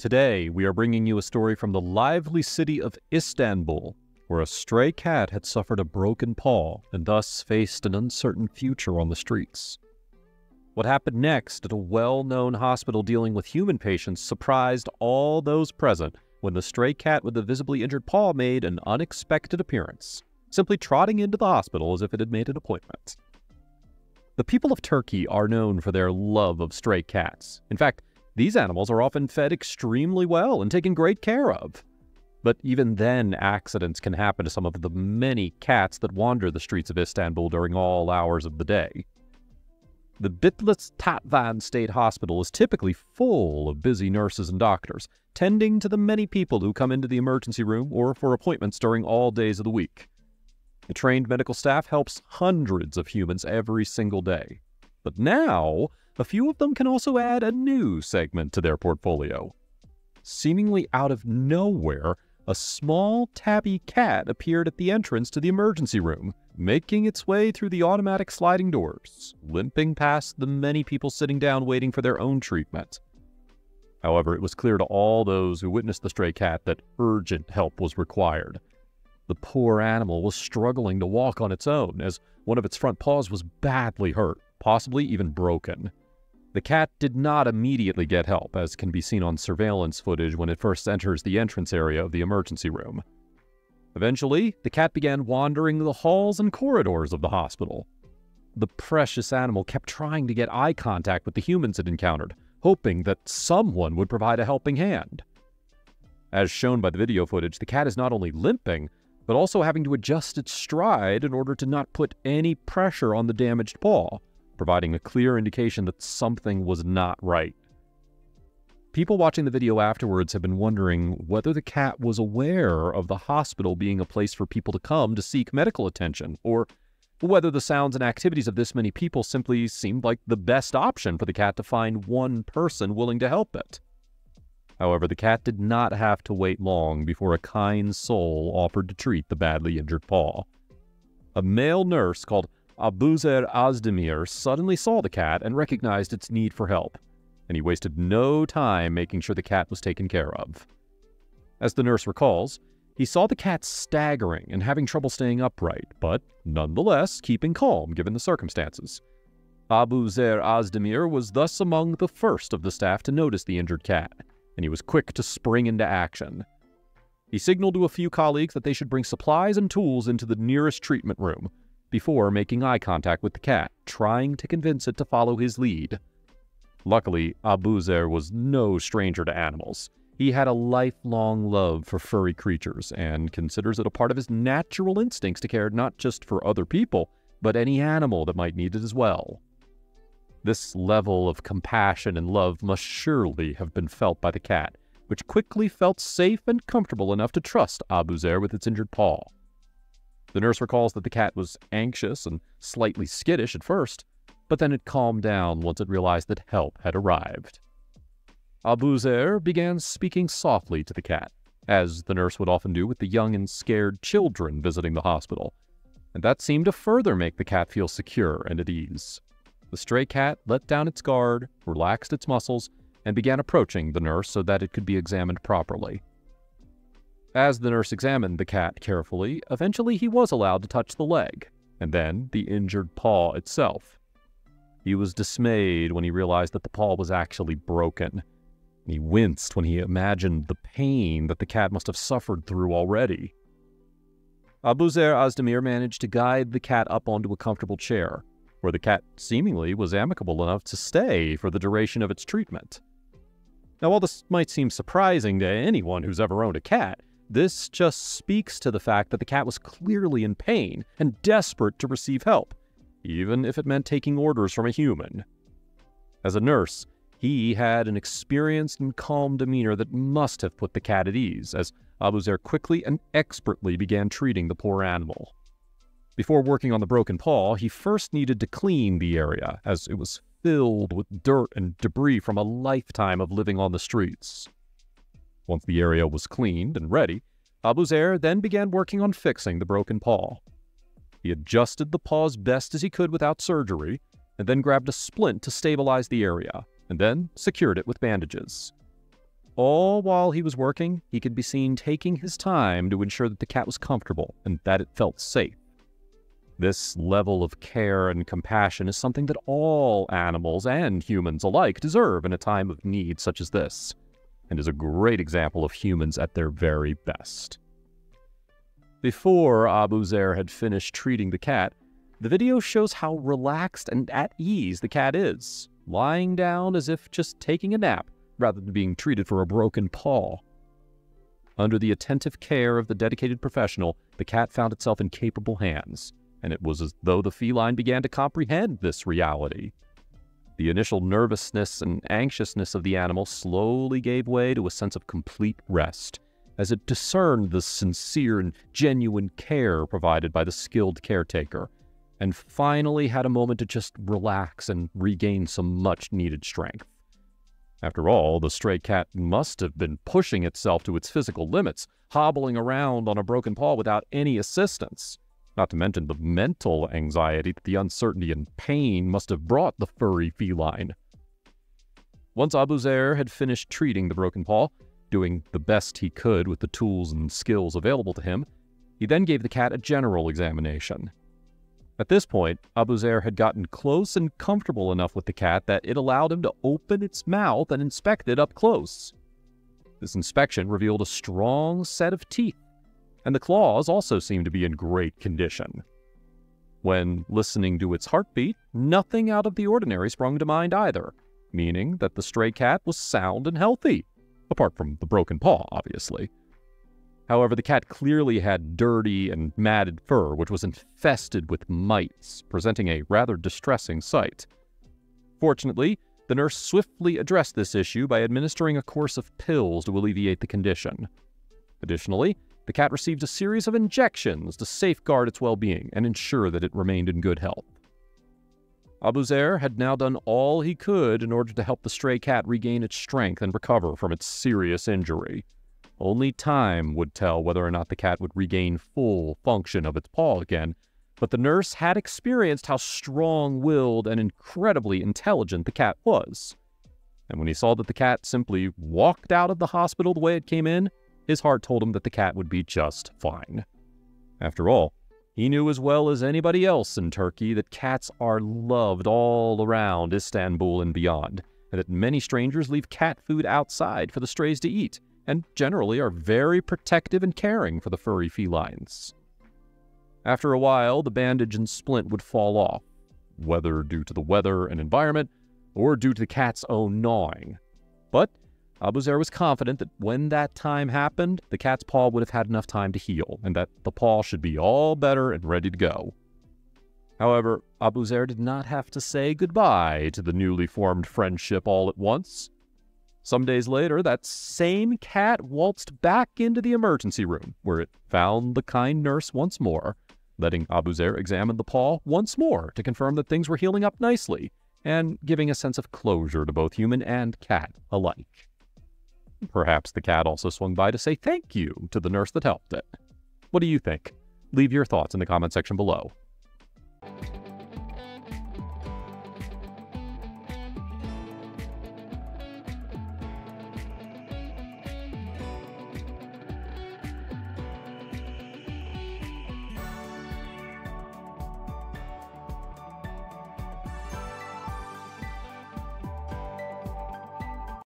Today, we are bringing you a story from the lively city of Istanbul, where a stray cat had suffered a broken paw and thus faced an uncertain future on the streets. What happened next at a well-known hospital dealing with human patients surprised all those present when the stray cat with the visibly injured paw made an unexpected appearance, simply trotting into the hospital as if it had made an appointment. The people of Turkey are known for their love of stray cats. In fact, these animals are often fed extremely well and taken great care of. But even then, accidents can happen to some of the many cats that wander the streets of Istanbul during all hours of the day. The Tatvan State Hospital is typically full of busy nurses and doctors, tending to the many people who come into the emergency room or for appointments during all days of the week. The trained medical staff helps hundreds of humans every single day. But now, a few of them can also add a new segment to their portfolio. Seemingly out of nowhere, a small tabby cat appeared at the entrance to the emergency room, making its way through the automatic sliding doors, limping past the many people sitting down waiting for their own treatment. However, it was clear to all those who witnessed the stray cat that urgent help was required. The poor animal was struggling to walk on its own, as one of its front paws was badly hurt, possibly even broken. The cat did not immediately get help, as can be seen on surveillance footage when it first enters the entrance area of the emergency room. Eventually, the cat began wandering the halls and corridors of the hospital. The precious animal kept trying to get eye contact with the humans it encountered, hoping that someone would provide a helping hand. As shown by the video footage, the cat is not only limping, but also having to adjust its stride in order to not put any pressure on the damaged paw, providing a clear indication that something was not right. People watching the video afterwards have been wondering whether the cat was aware of the hospital being a place for people to come to seek medical attention, or whether the sounds and activities of this many people simply seemed like the best option for the cat to find one person willing to help it. However, the cat did not have to wait long before a kind soul offered to treat the badly injured paw. A male nurse called Abuzer Azmir suddenly saw the cat and recognized its need for help, and he wasted no time making sure the cat was taken care of. As the nurse recalls, he saw the cat staggering and having trouble staying upright, but nonetheless keeping calm given the circumstances. Abuzer Azmir was thus among the first of the staff to notice the injured cat, and he was quick to spring into action. He signaled to a few colleagues that they should bring supplies and tools into the nearest treatment room, before making eye contact with the cat, trying to convince it to follow his lead. Luckily, Abuzer was no stranger to animals. He had a lifelong love for furry creatures and considers it a part of his natural instincts to care not just for other people, but any animal that might need it as well. This level of compassion and love must surely have been felt by the cat, which quickly felt safe and comfortable enough to trust Abuzer with its injured paw. The nurse recalls that the cat was anxious and slightly skittish at first, but then it calmed down once it realized that help had arrived. Abuzer began speaking softly to the cat, as the nurse would often do with the young and scared children visiting the hospital, and that seemed to further make the cat feel secure and at ease. The stray cat let down its guard, relaxed its muscles, and began approaching the nurse so that it could be examined properly. As the nurse examined the cat carefully, eventually he was allowed to touch the leg, and then the injured paw itself. He was dismayed when he realized that the paw was actually broken. He winced when he imagined the pain that the cat must have suffered through already. Abuzer Azmir managed to guide the cat up onto a comfortable chair, where the cat seemingly was amicable enough to stay for the duration of its treatment. Now, while this might seem surprising to anyone who's ever owned a cat, this just speaks to the fact that the cat was clearly in pain and desperate to receive help, even if it meant taking orders from a human. As a nurse, he had an experienced and calm demeanor that must have put the cat at ease, as Abuzer quickly and expertly began treating the poor animal. Before working on the broken paw, he first needed to clean the area, as it was filled with dirt and debris from a lifetime of living on the streets. Once the area was cleaned and ready, Abuzer then began working on fixing the broken paw. He adjusted the paw as best as he could without surgery, and then grabbed a splint to stabilize the area, and then secured it with bandages. All while he was working, he could be seen taking his time to ensure that the cat was comfortable and that it felt safe. This level of care and compassion is something that all animals and humans alike deserve in a time of need such as this, and is a great example of humans at their very best. Before Abuzer had finished treating the cat, the video shows how relaxed and at ease the cat is, lying down as if just taking a nap rather than being treated for a broken paw. Under the attentive care of the dedicated professional, the cat found itself in capable hands, and it was as though the feline began to comprehend this reality. The initial nervousness and anxiousness of the animal slowly gave way to a sense of complete rest, as it discerned the sincere and genuine care provided by the skilled caretaker, and finally had a moment to just relax and regain some much-needed strength. After all, the stray cat must have been pushing itself to its physical limits, hobbling around on a broken paw without any assistance, not to mention the mental anxiety that the uncertainty and pain must have brought the furry feline. Once Abuzer had finished treating the broken paw, doing the best he could with the tools and skills available to him, he then gave the cat a general examination. At this point, Abuzer had gotten close and comfortable enough with the cat that it allowed him to open its mouth and inspect it up close. This inspection revealed a strong set of teeth, and the claws also seemed to be in great condition. When listening to its heartbeat, nothing out of the ordinary sprung to mind either, meaning that the stray cat was sound and healthy, apart from the broken paw, obviously. However, the cat clearly had dirty and matted fur, which was infested with mites, presenting a rather distressing sight. Fortunately, the nurse swiftly addressed this issue by administering a course of pills to alleviate the condition. Additionally, the cat received a series of injections to safeguard its well-being and ensure that it remained in good health. Abuzer had now done all he could in order to help the stray cat regain its strength and recover from its serious injury. Only time would tell whether or not the cat would regain full function of its paw again, but the nurse had experienced how strong-willed and incredibly intelligent the cat was. And when he saw that the cat simply walked out of the hospital the way it came in, his heart told him that the cat would be just fine. After all, he knew as well as anybody else in Turkey that cats are loved all around Istanbul and beyond, and that many strangers leave cat food outside for the strays to eat, and generally are very protective and caring for the furry felines. After a while, the bandage and splint would fall off, whether due to the weather and environment, or due to the cat's own gnawing. But Abuzer was confident that when that time happened, the cat's paw would have had enough time to heal, and that the paw should be all better and ready to go. However, Abuzer did not have to say goodbye to the newly formed friendship all at once. Some days later, that same cat waltzed back into the emergency room, where it found the kind nurse once more, letting Abuzer examine the paw once more to confirm that things were healing up nicely, and giving a sense of closure to both human and cat alike. Perhaps the cat also swung by to say thank you to the nurse that helped it. What do you think? Leave your thoughts in the comment section below.